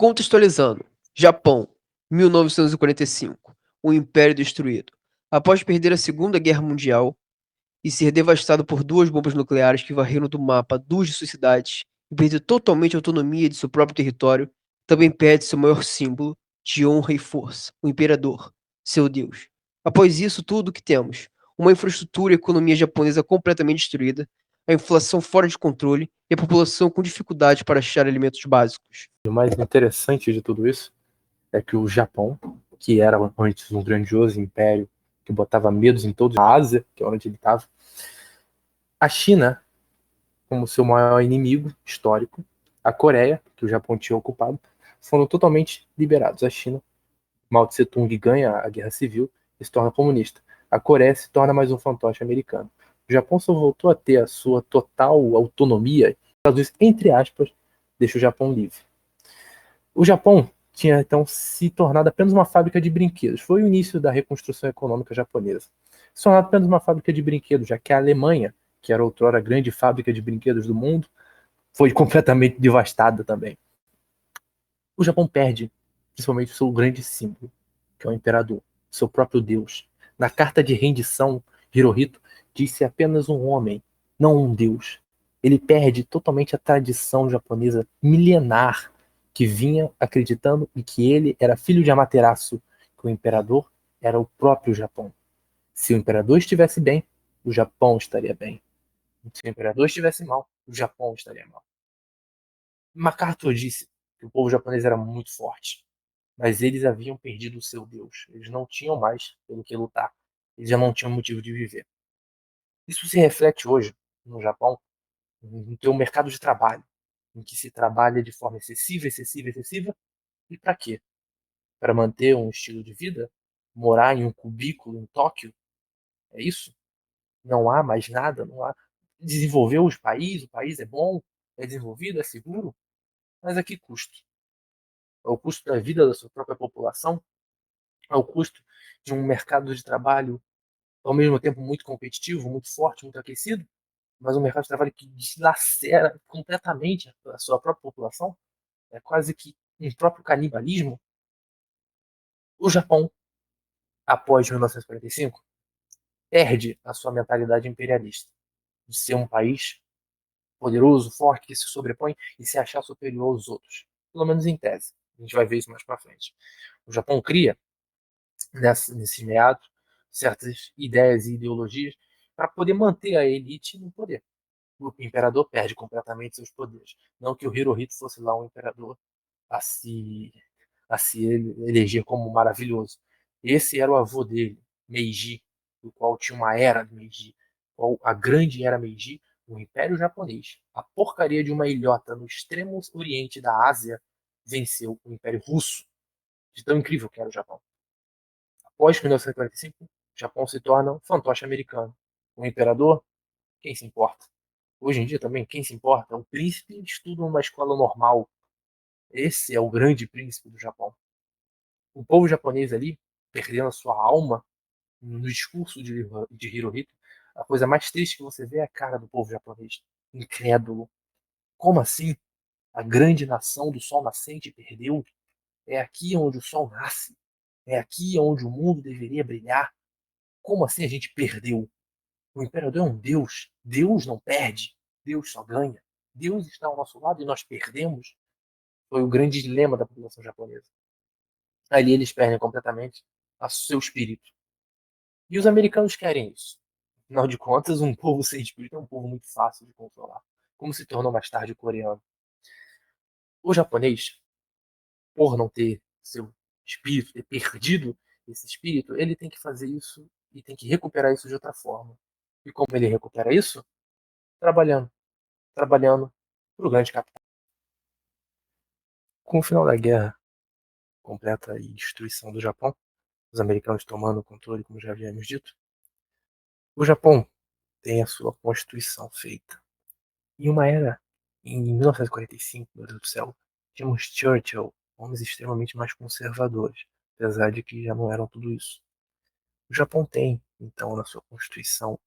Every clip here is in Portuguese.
Contextualizando, Japão, 1945, o Império destruído. Após perder a Segunda Guerra Mundial e ser devastado por duas bombas nucleares que varreram do mapa duas de suas cidades e perder totalmente a autonomia de seu próprio território, também perde seu maior símbolo de honra e força, o imperador, seu deus. Após isso, tudo o que temos, uma infraestrutura e economia japonesa completamente destruída, a inflação fora de controle e a população com dificuldade para achar alimentos básicos. O mais interessante de tudo isso é que o Japão, que era antes um grandioso império que botava medos em toda a Ásia, que é onde ele estava, a China, como seu maior inimigo histórico, a Coreia, que o Japão tinha ocupado, foram totalmente liberados. A China, Mao Tse Tung ganha a guerra civil e se torna comunista. A Coreia se torna mais um fantoche americano. O Japão só voltou a ter a sua total autonomia, entre aspas, deixa o Japão livre. O Japão tinha então se tornado apenas uma fábrica de brinquedos. Foi o início da reconstrução econômica japonesa. Se tornado apenas uma fábrica de brinquedos, já que a Alemanha, que era outrora a grande fábrica de brinquedos do mundo, foi completamente devastada também. O Japão perde, principalmente, o seu grande símbolo, que é o imperador, seu próprio deus. Na carta de rendição, Hirohito disse apenas um homem, não um deus. Ele perde totalmente a tradição japonesa milenar que vinha acreditando em que ele era filho de Amaterasu, que o imperador era o próprio Japão. Se o imperador estivesse bem, o Japão estaria bem. Se o imperador estivesse mal, o Japão estaria mal. MacArthur disse que o povo japonês era muito forte, mas eles haviam perdido o seu Deus. Eles não tinham mais pelo que lutar. Eles já não tinham motivo de viver. Isso se reflete hoje no Japão, no teu mercado de trabalho, em que se trabalha de forma excessiva, excessiva, excessiva. E para quê? Para manter um estilo de vida? Morar em um cubículo em Tóquio? É isso? Não há mais nada? Não há. Desenvolver o país é bom, é desenvolvido, é seguro, mas a que custo? É o custo da vida da sua própria população? Ao custo de um mercado de trabalho ao mesmo tempo muito competitivo, muito forte, muito aquecido, mas um mercado de trabalho que dilacera completamente a sua própria população, é quase que um próprio canibalismo. O Japão, após 1945, perde a sua mentalidade imperialista, de ser um país poderoso, forte, que se sobrepõe e se achar superior aos outros, pelo menos em tese. A gente vai ver isso mais para frente. O Japão cria nesses meados certas ideias e ideologias para poder manter a elite no poder. O imperador perde completamente seus poderes. Não que o Hirohito fosse lá um imperador a se, a se eleger como maravilhoso. Esse era o avô dele, Meiji, o qual tinha uma era do Meiji, a grande era Meiji, o Império Japonês. A porcaria de uma ilhota no extremo oriente da Ásia venceu o Império Russo, de tão incrível que era o Japão. Após 1945, o Japão se torna um fantoche americano. O imperador, quem se importa? Hoje em dia também, quem se importa? O príncipe estuda numa escola normal. Esse é o grande príncipe do Japão. O povo japonês ali, perdendo a sua alma no discurso de Hirohito, a coisa mais triste que você vê é a cara do povo japonês. Incrédulo. Como assim? A grande nação do sol nascente perdeu? É aqui onde o sol nasce. É aqui onde o mundo deveria brilhar. Como assim a gente perdeu? O imperador é um deus. Deus não perde. Deus só ganha. Deus está ao nosso lado e nós perdemos. Foi o grande dilema da população japonesa. Ali eles perdem completamente o seu espírito. E os americanos querem isso. Afinal de contas, um povo sem espírito é um povo muito fácil de controlar. Como se tornou mais tarde o coreano. O japonês, por não ter seu espírito, ter perdido esse espírito, ele tem que fazer isso e tem que recuperar isso de outra forma. E como ele recupera isso? Trabalhando. Trabalhando para o grande capital. Com o final da guerra completa e destruição do Japão, os americanos tomando o controle, como já havíamos dito, o Japão tem a sua constituição feita. Em uma era, em 1945, meu Deus do céu, tínhamos Churchill, homens extremamente mais conservadores, apesar de que já não eram tudo isso. O Japão tem, então, na sua constituição,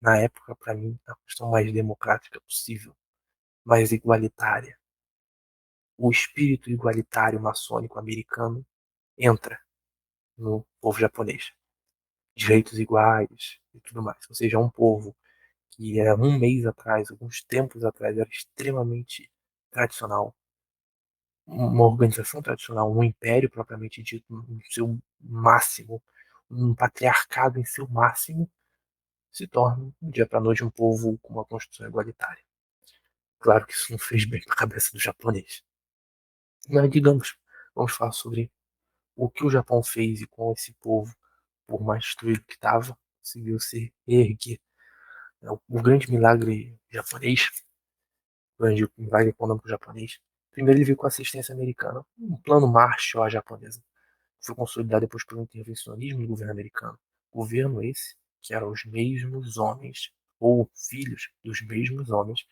na época, para mim, a constituição mais democrática possível, mais igualitária. o espírito igualitário maçônico americano entra no povo japonês. Direitos iguais e tudo mais. Ou seja, é um povo que há um mês atrás, alguns tempos atrás, era extremamente tradicional, uma organização tradicional, um império propriamente dito, no seu máximo, um patriarcado em seu máximo, se torna, do dia para a noite, um povo com uma constituição igualitária. Claro que isso não fez bem para a cabeça do japonês. Mas, digamos, vamos falar sobre o que o Japão fez e com esse povo, por mais destruído que estava, conseguiu se erguer. O grande milagre japonês, o grande milagre econômico japonês, primeiro ele veio com assistência americana, um plano Marshall japonesa. Foi consolidado depois pelo intervencionismo do governo americano. Governo esse que eram os mesmos homens, ou filhos dos mesmos homens,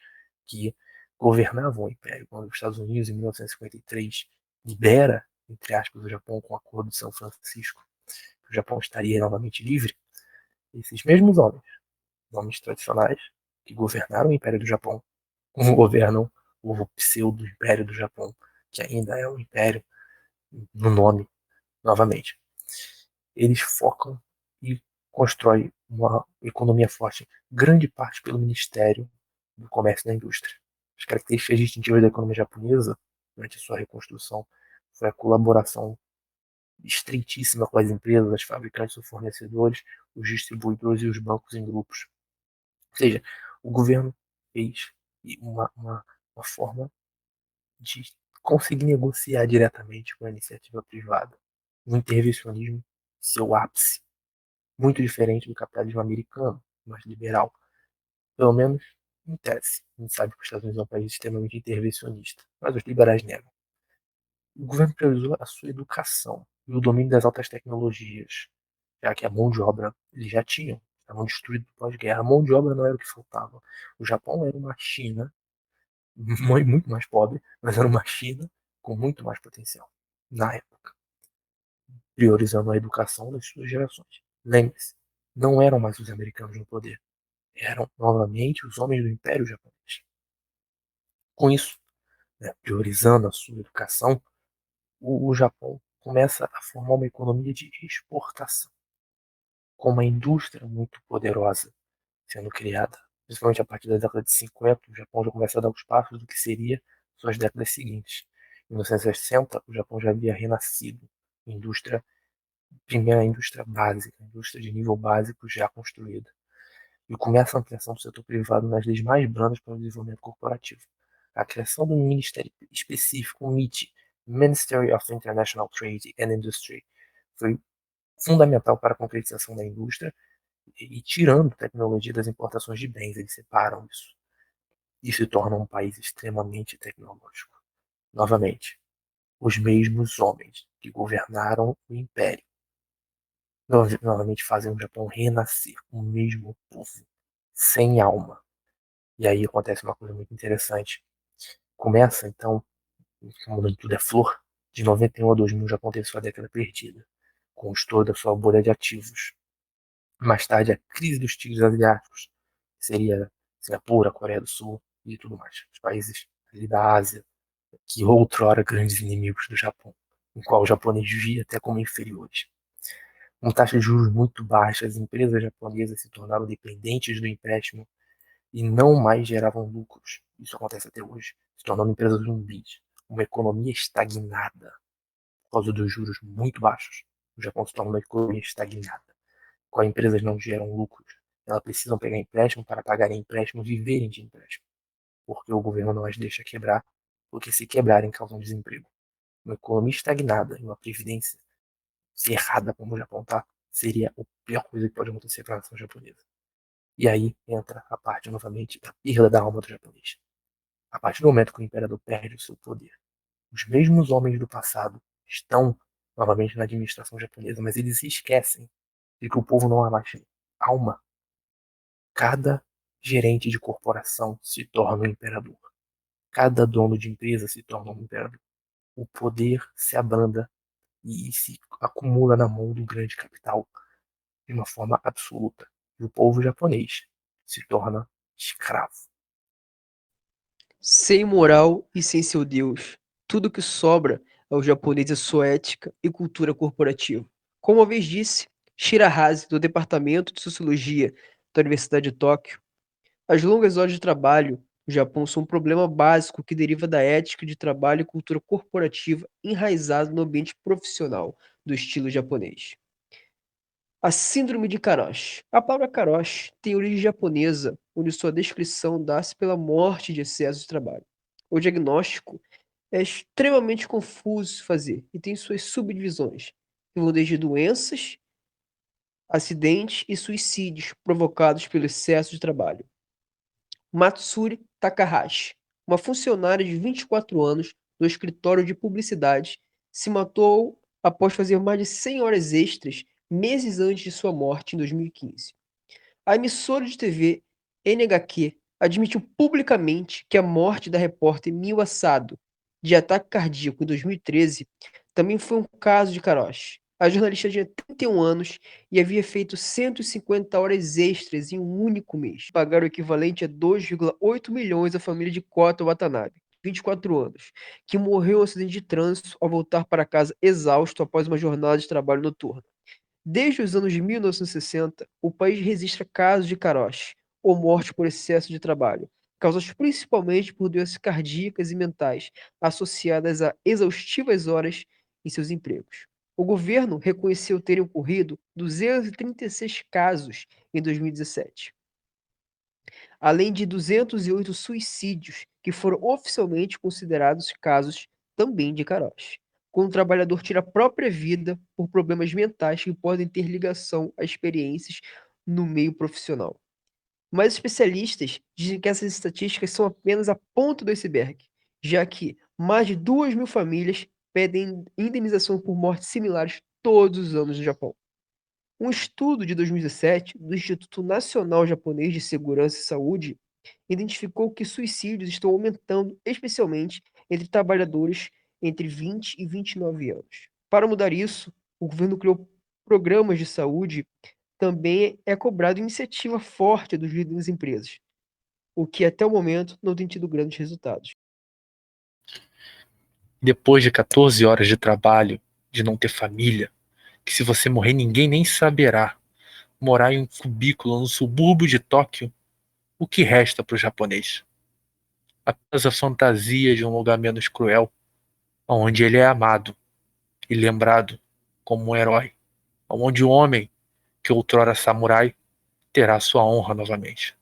que governavam o Império. Quando os Estados Unidos, em 1953, libera, entre aspas, o Japão com o Acordo de São Francisco, o Japão estaria novamente livre, esses mesmos homens, nomes tradicionais, que governaram o Império do Japão, como governam o pseudo-império do Japão, que ainda é um império no nome, novamente. Eles focam e constroem uma economia forte, grande parte pelo Ministério do Comércio e da Indústria. As características distintivas da economia japonesa, durante a sua reconstrução, foi a colaboração estreitíssima com as empresas, as fabricantes ou fornecedores, os distribuidores e os bancos em grupos. Ou seja, o governo fez uma forma de conseguir negociar diretamente com a iniciativa privada. Um intervencionismo seu ápice, muito diferente do capitalismo americano, mais liberal. Pelo menos em tese. A gente sabe que os Estados Unidos é um país extremamente intervencionista, mas os liberais negam. O governo priorizou a sua educação e o domínio das altas tecnologias, já que a mão de obra eles já tinham, estavam destruídos pós-guerra. A mão de obra não era o que faltava. O Japão era uma China muito mais pobre, mas era uma China com muito mais potencial na época, priorizando a educação das suas gerações. Lembre-se, não eram mais os americanos no poder, eram novamente os homens do Império Japonês. Com isso, né, priorizando a sua educação, o Japão começa a formar uma economia de exportação, com uma indústria muito poderosa sendo criada. Principalmente a partir da década de 50, o Japão já começa a dar os passos do que seria suas décadas seguintes. Em 1960, o Japão já havia renascido, indústria, primeira indústria básica, indústria de nível básico já construída. E começa a ampliação do setor privado nas leis mais brandas para o desenvolvimento corporativo. A criação do ministério específico, o MIT, Ministry of International Trade and Industry, foi fundamental para a concretização da indústria e tirando tecnologia das importações de bens, eles separam isso e se torna um país extremamente tecnológico. Novamente, os mesmos homens que governaram o império novamente fazem o Japão renascer, o mesmo povo, sem alma. E aí acontece uma coisa muito interessante. Começa, então, como tudo é flor, de 91 a 2000 o Japão teve sua década perdida, com o estouro da sua bolha de ativos. Mais tarde, a crise dos tigres asiáticos, que seria Singapura, Coreia do Sul e tudo mais. Os países ali da Ásia, que outrora grandes inimigos do Japão, em qual o japonês via até como inferiores. Com taxas de juros muito baixas, as empresas japonesas se tornaram dependentes do empréstimo e não mais geravam lucros. Isso acontece até hoje, se tornando empresas zumbis. Uma economia estagnada por causa dos juros muito baixos. O Japão se torna uma economia estagnada, com as empresas não geram lucros. Elas precisam pegar empréstimo para pagarem empréstimo, viverem de empréstimo, porque o governo não as deixa quebrar, porque se quebrarem causam desemprego. Uma economia estagnada e uma previdência cerrada como o Japão está, seria a pior coisa que pode acontecer para a nação japonesa. E aí entra a parte, novamente, da perda da alma do japonês. A partir do momento que o imperador perde o seu poder, os mesmos homens do passado estão novamente na administração japonesa, mas eles se esquecem de que o povo não há mais alma. Cada gerente de corporação se torna um imperador. Cada dono de empresa se torna um imperador. O poder se abranda e se acumula na mão do grande capital de uma forma absoluta. E o povo japonês se torna escravo. Sem moral e sem seu Deus, Tudo que sobra ao japonês é sua ética e cultura corporativa. Como uma vez disse Shirahaze, do Departamento de Sociologia da Universidade de Tóquio, as longas horas de trabalho no Japão são um problema básico que deriva da ética de trabalho e cultura corporativa enraizada no ambiente profissional do estilo japonês. A síndrome de Karoshi. A palavra Karoshi tem origem japonesa, onde sua descrição dá-se pela morte de excesso de trabalho. O diagnóstico é extremamente confuso de se fazer e tem suas subdivisões, que vão desde doenças, acidentes e suicídios provocados pelo excesso de trabalho. Matsuri Takahashi, uma funcionária de 24 anos do escritório de publicidade, se matou após fazer mais de 100 horas extras meses antes de sua morte em 2015. A emissora de TV NHK admitiu publicamente que a morte da repórter Miwa Sado, de ataque cardíaco em 2013, também foi um caso de Karoshi. A jornalista tinha 31 anos e havia feito 150 horas extras em um único mês. Pagaram o equivalente a 2,8 milhões à família de Kota Watanabe, 24 anos, que morreu em um acidente de trânsito ao voltar para casa exausto após uma jornada de trabalho noturna. Desde os anos de 1960, o país registra casos de caroche, ou morte por excesso de trabalho, causados principalmente por doenças cardíacas e mentais associadas a exaustivas horas em seus empregos. O governo reconheceu terem ocorrido 236 casos em 2017, além de 208 suicídios que foram oficialmente considerados casos também de caroche, quando o trabalhador tira a própria vida por problemas mentais que podem ter ligação a experiências no meio profissional. Mas especialistas dizem que essas estatísticas são apenas a ponta do iceberg, já que mais de 2.000 famílias pedem indenização por mortes similares todos os anos no Japão. Um estudo de 2017 do Instituto Nacional Japonês de Segurança e Saúde identificou que suicídios estão aumentando, especialmente entre trabalhadores entre 20 e 29 anos. Para mudar isso, o governo criou programas de saúde, também é cobrado iniciativa forte dos líderes das empresas, o que até o momento não tem tido grandes resultados. Depois de 14 horas de trabalho, de não ter família, que se você morrer ninguém nem saberá, morar em um cubículo no subúrbio de Tóquio, o que resta para o japonês? Apenas a fantasia de um lugar menos cruel, onde ele é amado e lembrado como um herói, onde o homem, que outrora samurai, terá sua honra novamente.